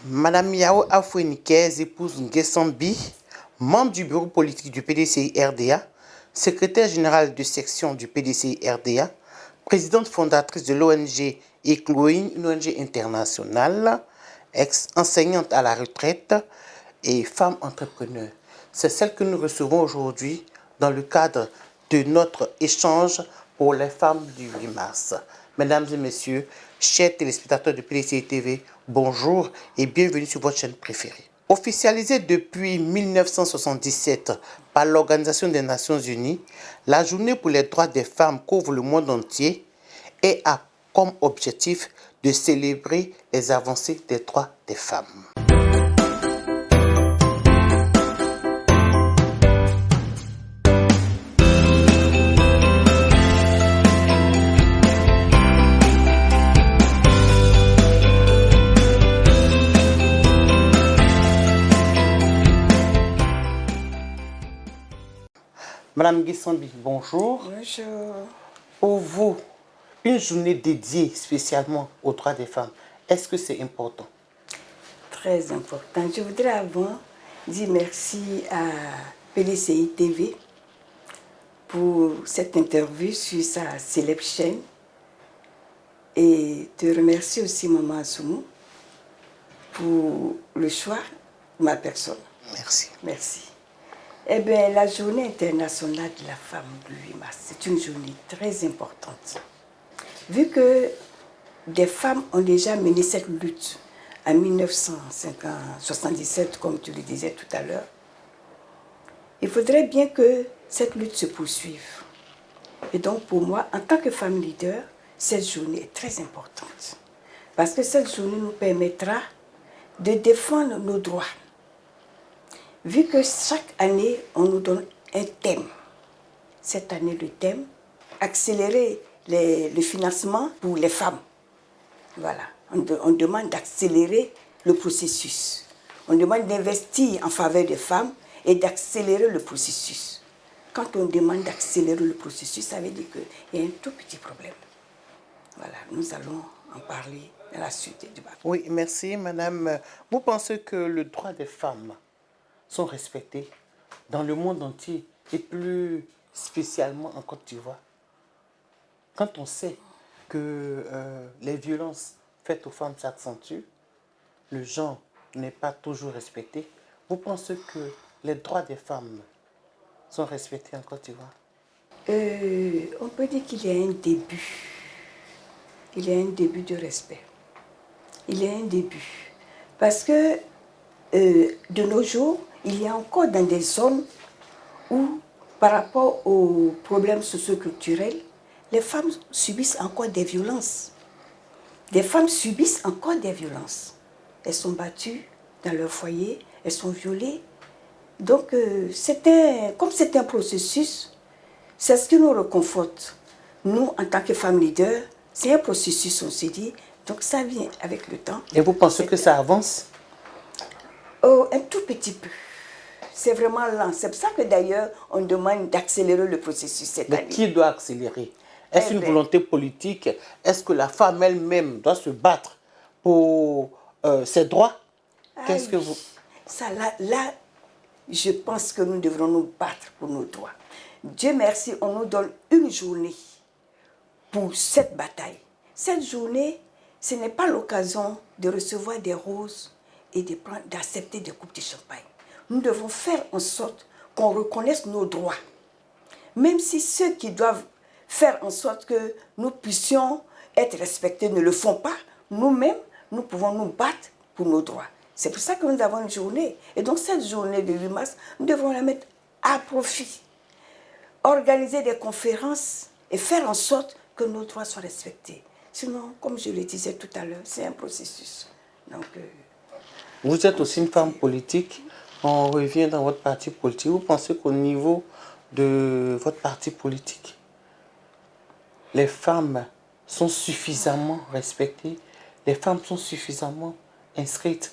Madame Yao Afouenikez, épouse Nguessambi, membre du bureau politique du PDCI-RDA, secrétaire générale de section du PDCI-RDA, présidente fondatrice de l'ONG Ecloin, une ONG internationale, ex-enseignante à la retraite et femme entrepreneur. C'est celle que nous recevons aujourd'hui dans le cadre de notre échange pour les femmes du 8 mars. Mesdames et messieurs, chers téléspectateurs de PDCI TV, bonjour et bienvenue sur votre chaîne préférée. Officialisée depuis 1977 par l'Organisation des Nations Unies, la Journée pour les droits des femmes couvre le monde entier et a comme objectif de célébrer les avancées des droits des femmes. Madame Nguessambi, bonjour. Bonjour. Pour vous, une journée dédiée spécialement aux droits des femmes, est-ce que c'est important? Très important. Je voudrais avant dire merci à PDCI TV pour cette interview sur sa célèbre chaîne et te remercier aussi Maman Assoumou pour le choix de ma personne. Merci. Merci. Eh bien, la journée internationale de la femme du 8 mars, c'est une journée très importante. Vu que des femmes ont déjà mené cette lutte en 1977, comme tu le disais tout à l'heure, il faudrait bien que cette lutte se poursuive. Et donc, pour moi, en tant que femme leader, cette journée est très importante. Parce que cette journée nous permettra de défendre nos droits. Vu que chaque année, on nous donne un thème. Cette année, le thème, accélérer le financement pour les femmes. Voilà. On demande d'accélérer le processus. On demande d'investir en faveur des femmes et d'accélérer le processus. Quand on demande d'accélérer le processus, ça veut dire qu'il y a un tout petit problème. Voilà, nous allons en parler à la suite du débat. Oui, merci madame. Vous pensez que les droits des femmes sont respectés dans le monde entier et plus spécialement en Côte d'Ivoire? Quand on sait que les violences faites aux femmes s'accentuent, le genre n'est pas toujours respecté, vous pensez que les droits des femmes sont respectés en Côte d'Ivoire? On peut dire qu'il y a un début. Il y a un début de respect. Il y a un début. Parce que de nos jours, il y a encore dans des zones où, par rapport aux problèmes socioculturels, les femmes subissent encore des violences. Des femmes subissent encore des violences. Elles sont battues dans leur foyer, elles sont violées. Donc, comme c'est un processus, c'est ce qui nous réconforte. Nous, en tant que femmes leaders, c'est un processus, on s'est dit, donc ça vient avec le temps. Et vous pensez que ça avance? Oh, un tout petit peu. C'est vraiment lent. C'est pour ça que d'ailleurs, on demande d'accélérer le processus cette année. Mais qui doit accélérer? Est-ce une volonté politique? Est-ce que la femme elle-même doit se battre pour ses droits? Qu'est-ce que vous... Ça, là, je pense que nous devrons nous battre pour nos droits. Dieu merci, on nous donne une journée pour cette bataille. Cette journée, ce n'est pas l'occasion de recevoir des roses et d'accepter des coupes de champagne. Nous devons faire en sorte qu'on reconnaisse nos droits. Même si ceux qui doivent faire en sorte que nous puissions être respectés ne le font pas, nous-mêmes, nous pouvons nous battre pour nos droits. C'est pour ça que nous avons une journée. Et donc cette journée de 8 mars, nous devons la mettre à profit. Organiser des conférences et faire en sorte que nos droits soient respectés. Sinon, comme je le disais tout à l'heure, c'est un processus. Donc, vous êtes aussi une femme politique. On revient dans votre parti politique. Vous pensez qu'au niveau de votre parti politique, les femmes sont suffisamment respectées, les femmes sont suffisamment inscrites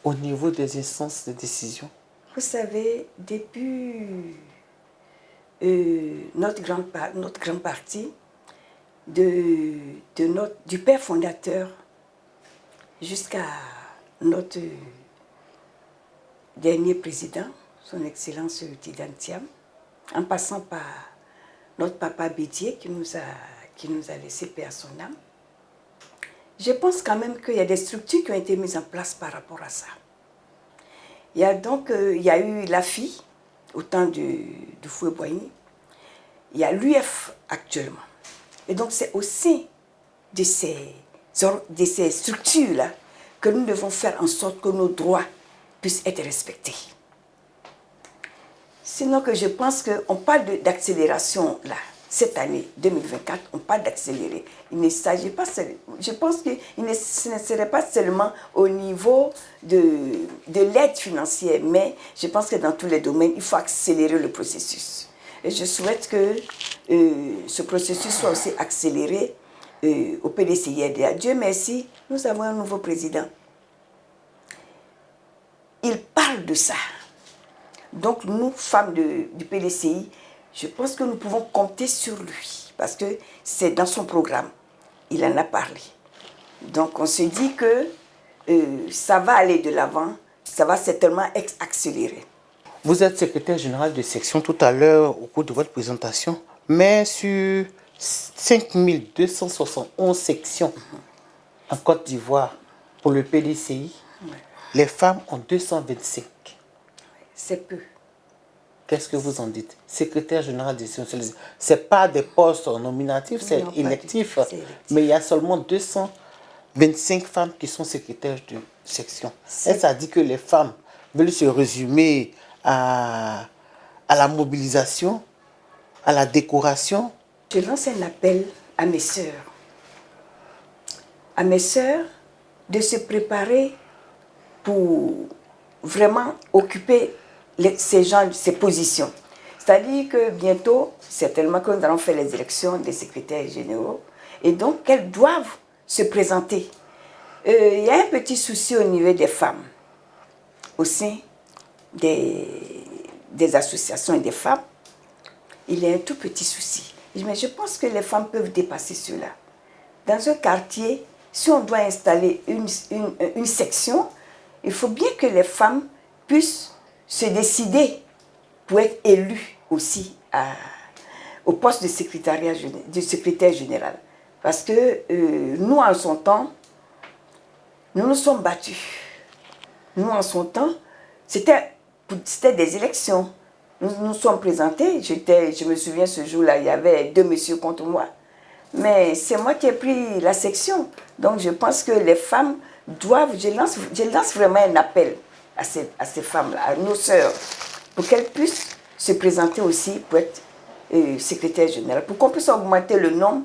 au niveau des instances de décision? Vous savez, depuis notre grand parti, du père fondateur jusqu'à notre dernier président, son Excellence Tidjane Thiam, en passant par notre papa Bédié qui nous a laissé paix à son âme. Je pense quand même qu'il y a des structures qui ont été mises en place par rapport à ça. Il y a eu l'AFI, au temps du Fouet-Boigny. Il y a l'UF actuellement. Et donc c'est au sein de ces structures-là que nous devons faire en sorte que nos droits puissent être respectés. Sinon que je pense qu'on parle d'accélération là. Cette année 2024, on parle d'accélérer. Il ne s'agit pas, je pense que ce ne serait pas seulement au niveau de l'aide financière, mais je pense que dans tous les domaines, il faut accélérer le processus. Et je souhaite que ce processus soit aussi accéléré au PDCI-RDA. Dieu merci, nous avons un nouveau président. Il parle de ça. Donc nous, femmes du PDCI, je pense que nous pouvons compter sur lui, parce que c'est dans son programme. Il en a parlé. Donc on se dit que ça va aller de l'avant, ça va certainement accélérer. Vous êtes secrétaire général de section tout à l'heure au cours de votre présentation, mais sur 5271 sections en Côte d'Ivoire pour le PDCI, les femmes ont 225. C'est peu. Qu'est-ce que vous en dites? Secrétaire général des sections, ce n'est pas des postes nominatifs, c'est électif, mais il y a seulement 225 femmes qui sont secrétaires de section. Et ça dit que les femmes veulent se résumer à la mobilisation, à la décoration. Je lance un appel à mes sœurs. À mes sœurs de se préparer pour vraiment occuper ces positions. C'est-à-dire que bientôt, certainement que nous allons faire les élections des secrétaires généraux et donc qu'elles doivent se présenter. Il y a un petit souci au niveau des femmes, au sein des associations et des femmes. Il y a un tout petit souci. Mais je pense que les femmes peuvent dépasser cela. Dans un quartier, si on doit installer une section, il faut bien que les femmes puissent se décider pour être élues aussi au poste de secrétaire général. Parce que nous, en son temps, nous nous sommes battus. Nous, en son temps, c'était des élections. Nous nous sommes présentés. Je me souviens ce jour-là, il y avait 2 messieurs contre moi. Mais c'est moi qui ai pris la section. Donc je pense que les femmes doivent, je lance vraiment un appel à ces femmes-là, à nos sœurs, pour qu'elles puissent se présenter aussi pour être secrétaire générale, pour qu'on puisse augmenter le nombre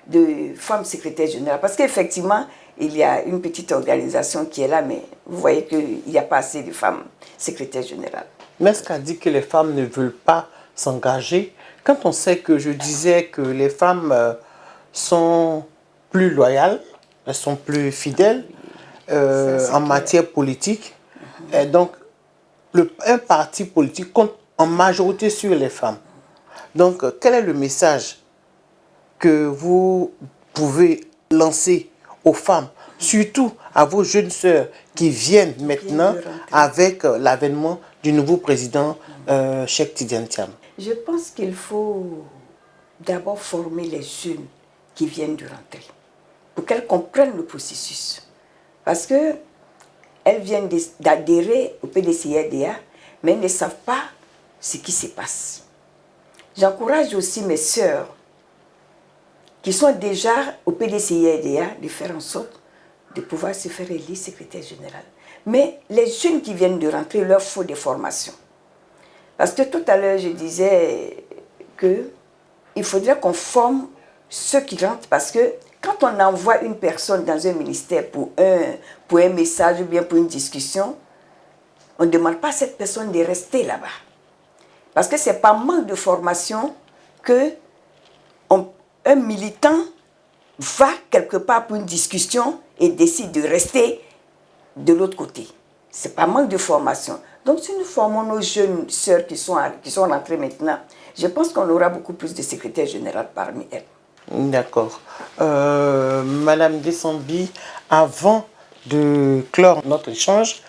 de femmes secrétaires générales. Parce qu'effectivement, il y a une petite organisation qui est là, mais vous voyez qu'il n'y a pas assez de femmes secrétaires générales. Mais est-ce qu'elle dit que les femmes ne veulent pas s'engager? Quand on sait que je disais que les femmes sont plus loyales, elles sont plus fidèles en matière politique, et donc un parti politique compte en majorité sur les femmes. Donc quel est le message que vous pouvez lancer aux femmes, surtout à vos jeunes sœurs qui viennent maintenant avec l'avènement du nouveau président Cheikh Tidjane Thiam? Je pense qu'il faut d'abord former les jeunes qui viennent de rentrer pour qu'elles comprennent le processus. Parce qu'elles viennent d'adhérer au PDCI-RDA, mais elles ne savent pas ce qui se passe. J'encourage aussi mes sœurs qui sont déjà au PDCI-RDA de faire en sorte de pouvoir se faire élire secrétaire général. Mais les jeunes qui viennent de rentrer, il leur faut des formations. Parce que tout à l'heure, je disais qu'il faudrait qu'on forme ceux qui rentrent. Parce que quand on envoie une personne dans un ministère pour un message ou bien pour une discussion, on ne demande pas à cette personne de rester là-bas. Parce que c'est par manque de formation qu'un militant va quelque part pour une discussion et décide de rester de l'autre côté. C'est par manque de formation. Donc si nous formons nos jeunes sœurs qui sont rentrées maintenant, je pense qu'on aura beaucoup plus de secrétaires généraux parmi elles. D'accord. Madame Dessambi, avant de clore notre échange,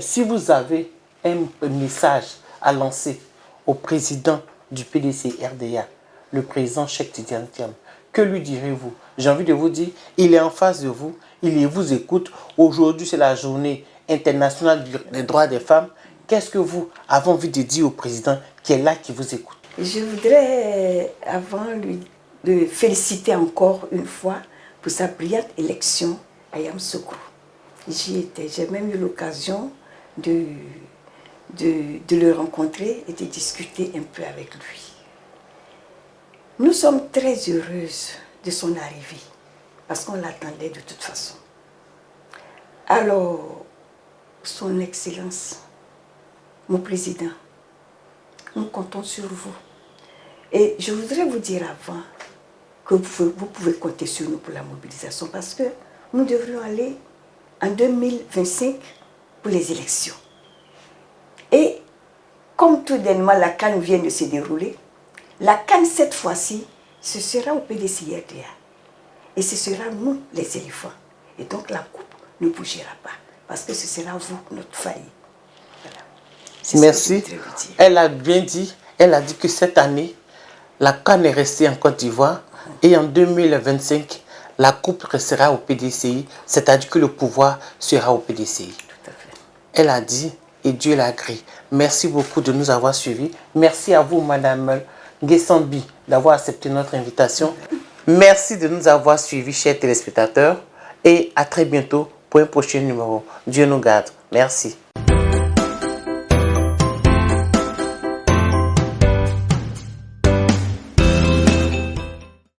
si vous avez un message à lancer au président du PDC RDA, le président Cheikh Tidiane Thiam, que lui direz-vous? J'ai envie de vous dire, il est en face de vous, il vous écoute. Aujourd'hui, c'est la journée internationale des droits des femmes. Qu'est-ce que vous avez envie de dire au président qui est là, qui vous écoute? Je voudrais, avant lui, de féliciter encore une fois pour sa brillante élection à Yamoussoukro. J'y étais, j'ai même eu l'occasion de le rencontrer et de discuter un peu avec lui. Nous sommes très heureuses de son arrivée, parce qu'on l'attendait de toute façon. Alors, Son Excellence, mon président, nous comptons sur vous. Et je voudrais vous dire avant que vous pouvez compter sur nous pour la mobilisation, parce que nous devrions aller en 2025 pour les élections. Et comme tout dernièrement la CAN vient de se dérouler, la CAN cette fois-ci, ce sera au PDC-RDA. Et ce sera nous, les éléphants. Et donc la coupe ne bougera pas, parce que ce sera vous, notre faille. Voilà. Merci. Elle a bien dit, elle a dit que cette année, la CAN est restée en Côte d'Ivoire et en 2025, la coupe restera au PDCI, c'est-à-dire que le pouvoir sera au PDCI. Tout à fait. Elle a dit, et Dieu l'a gré. Merci beaucoup de nous avoir suivis. Merci à vous, Madame Nguessambi, d'avoir accepté notre invitation. Merci de nous avoir suivis, chers téléspectateurs, et à très bientôt pour un prochain numéro. Dieu nous garde. Merci.